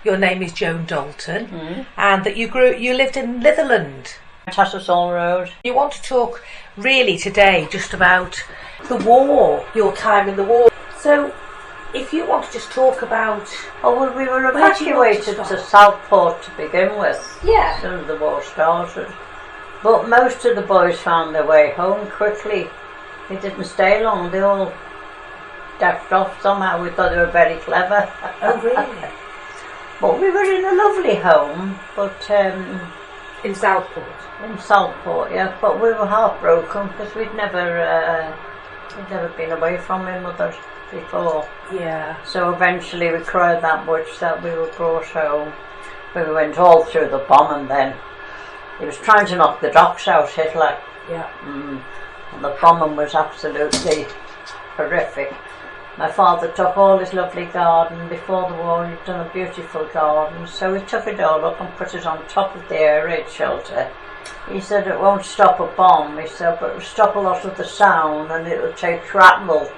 Your name is Joan Dalton, and that you lived in Litherland. Tattersall Road. You want to talk really today just about the war, your time in the war. So, if you want to just talk about... Oh, well, we were evacuated to Southport to begin with. Yeah. As soon as the war started. But most of the boys found their way home quickly. They didn't stay long. They all dashed off somehow. We thought they were very clever. Oh, really? But we were in a lovely home, but... in Southport? In Southport, yeah. But we were heartbroken because we'd never been away from my mother before. Yeah. So eventually we cried that much that we were brought home. We went all through the bombing then. He was trying to knock the docks out, Hitler. Yeah. And the bombing was absolutely horrific. My father took all his lovely garden. Before the war he'd done a beautiful garden, so he took it all up and put it on top of the air raid shelter. He said it won't stop a bomb, he said, but it'll stop a lot of the sound and it'll take shrapnel.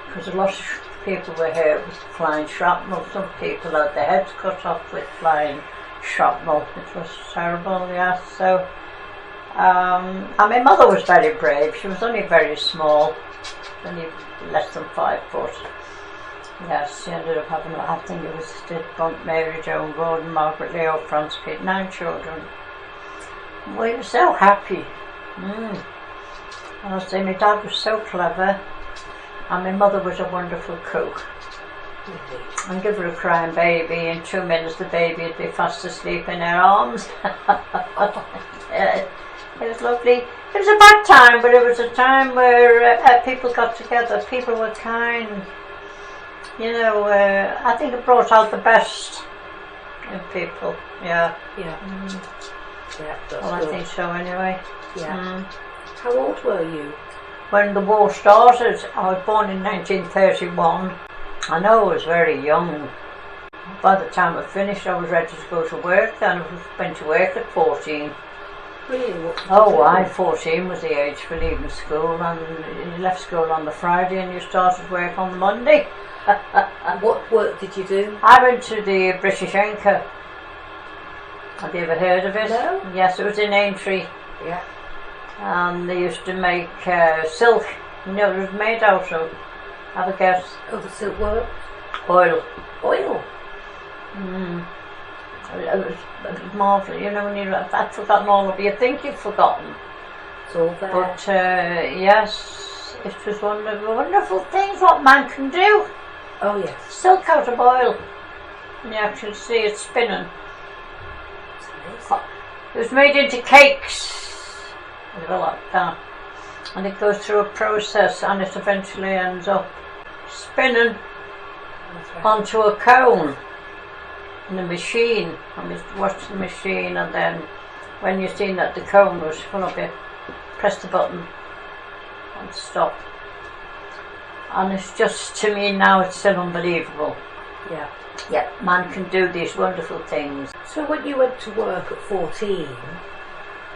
Because a lot of people were hurt with flying shrapnel. Some people had their heads cut off with flying shrapnel, which was terrible, yes. So, and my mother was very brave. She was only very small, only less than 5 foot. Yes, she ended up having, I think it was Mary, Joan, Gordon, Margaret, Leo, Franz, Pete, 9 children. We were so happy. I say, my dad was so clever, and my mother was a wonderful cook. And give her a crying baby, in 2 minutes the baby would be fast asleep in her arms. It was lovely. It was a bad time, but it was a time where people got together, people were kind. You know, I think it brought out the best in people, yeah. Yeah. Yeah, that's well, good. I think so anyway. Yeah. How old were you? When the war started, I was born in 1931. I know I was very young. By the time I finished, I was ready to go to work, and I went to work at 14. Really? What did Oh, you do? why? 14 was the age for leaving school, and you left school on the Friday and you started work on the Monday. What work did you do? I went to the British Anchor. Have you ever heard of it? No. Yes, it was in Aintree. Yeah. And they used to make silk. You know, it was made out of, have a guess. Oh, the silk work? Oil. Oil? It was marvellous. You know, when I've forgotten all of it. You think you've forgotten. It's all there. But yes, it was one of the wonderful things what man can do. Oh, yes. Silk out of oil. And you actually see it spinning. It's amazing. It was made into cakes. Like that. And it goes through a process and it eventually ends up spinning onto a cone in the machine. And we watch the machine, and then when you've seen that the cone was full of it, press the button and stop. And it's just, to me now, it's still unbelievable. Yeah. Yeah, man can do these wonderful things. So when you went to work at 14,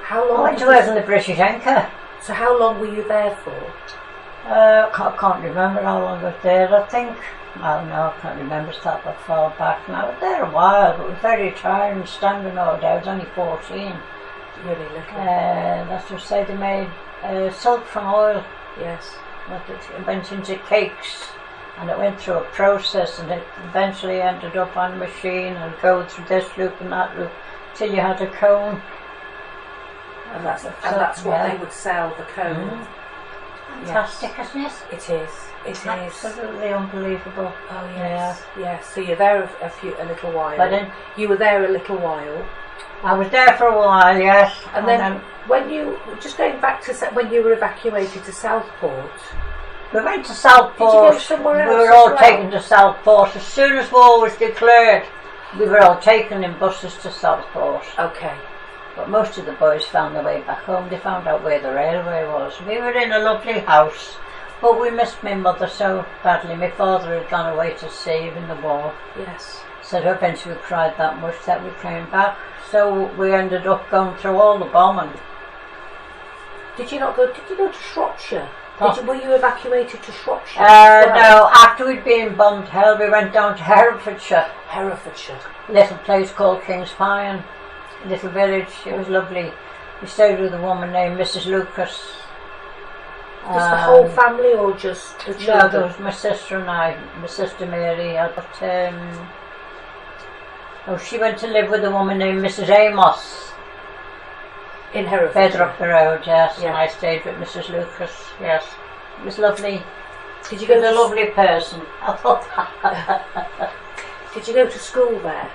how long? I went to work in the British Anchor. So how long were you there for? I can't remember how long I was there. I think, well, no, I can't remember. It's that far back. And I was there a while, but it was very tiring standing all day. I was only 14. Really little. That's what I say, they made silk from oil. Yes. It went into cakes, and it went through a process, and it eventually ended up on a machine and go through this loop and that loop till you had a cone. And that's what they would sell, the cone. Fantastic, isn't it? It is. It is. Absolutely unbelievable. Oh yes. Yes. So you're there a little while. Pardon? You were there a little while. I was there for a while, yes. And then when you, just going back to when you were evacuated to Southport. We went to Southport. Did you go somewhere else? We were all taken to Southport. As soon as war was declared, we were all taken in buses to Southport. Okay. But most of the boys found their way back home. They found out where the railway was. We were in a lovely house, but we missed my mother so badly. My father had gone away to sea in the war. Yes. So eventually we cried that much that we came back. So we ended up going through all the bombing. Did you go to Shropshire? Were you evacuated to Shropshire? As well? No, after we'd been bombed hell, we went down to Herefordshire. Herefordshire. Little place called King's Pine, little village. It was lovely. We stayed with a woman named Mrs. Lucas. Just the whole family, or just the children? No, there was my sister and I, my sister Mary. She went to live with a woman named Mrs. Amos. In Herefordshire? Further up the road, yes. Yeah. And I stayed with Mrs. Lucas, yes. It was lovely. Did you She go was a to lovely person. I thought that. Did you go to school there?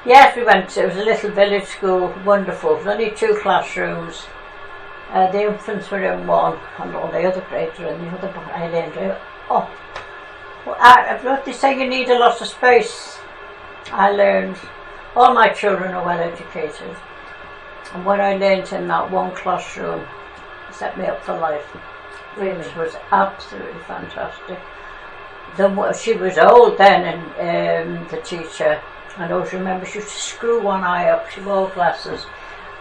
Yes, we went. It was a little village school, wonderful. There was only 2 classrooms. The infants were in one, and all the other grades were in the other. But I learned. What they say, you need a lot of space. I learned. All my children are well educated, and what I learned in that one classroom set me up for life. Really? Which was absolutely fantastic. She was old then, and the teacher. I always remember she used to screw one eye up. She wore glasses,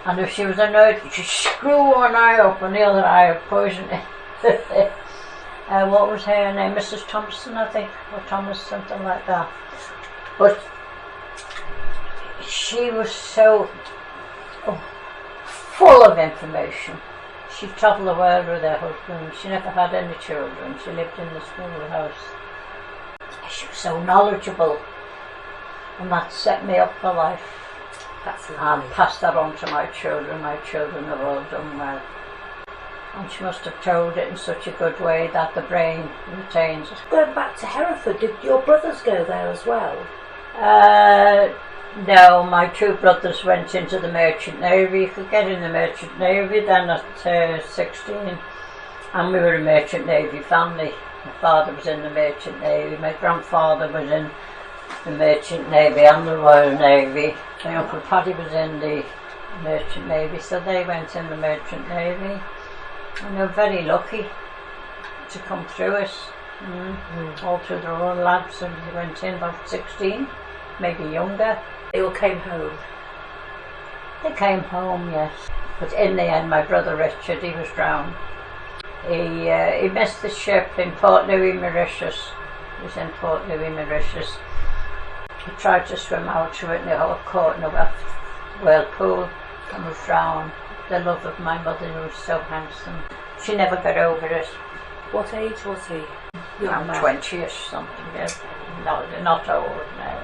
and if she was annoyed, she'd screw one eye up and the other eye would poison it. What was her name? Mrs. Thompson, I think, or Thomas, something like that. But she was so full of information. She travelled the world with her husband. She never had any children. She lived in the schoolhouse. She was so knowledgeable, and that set me up for life. That's And lovely. passed that on to my children. My children have all done well. And she must have told it in such a good way that the brain retains it. Going back to Hereford, did your brothers go there as well? No, my 2 brothers went into the Merchant Navy. You could get in the Merchant Navy then at 16, and we were a Merchant Navy family. My father was in the Merchant Navy, my grandfather was in the Merchant Navy and the Royal Navy. My Uncle Paddy was in the Merchant Navy, so they went in the Merchant Navy. And they were very lucky to come through it. All through their own lads, and they went in about 16, maybe younger. They all came home. They came home, yes. But in the end, my brother Richard, he was drowned. He missed the ship in Port Louis, Mauritius. He was in Port Louis, Mauritius. He tried to swim out to it and he got caught in a whirlpool and was drowned. The love of my mother, who was so handsome. She never got over it. What age was he? Around 20ish something, yes. No, not old now.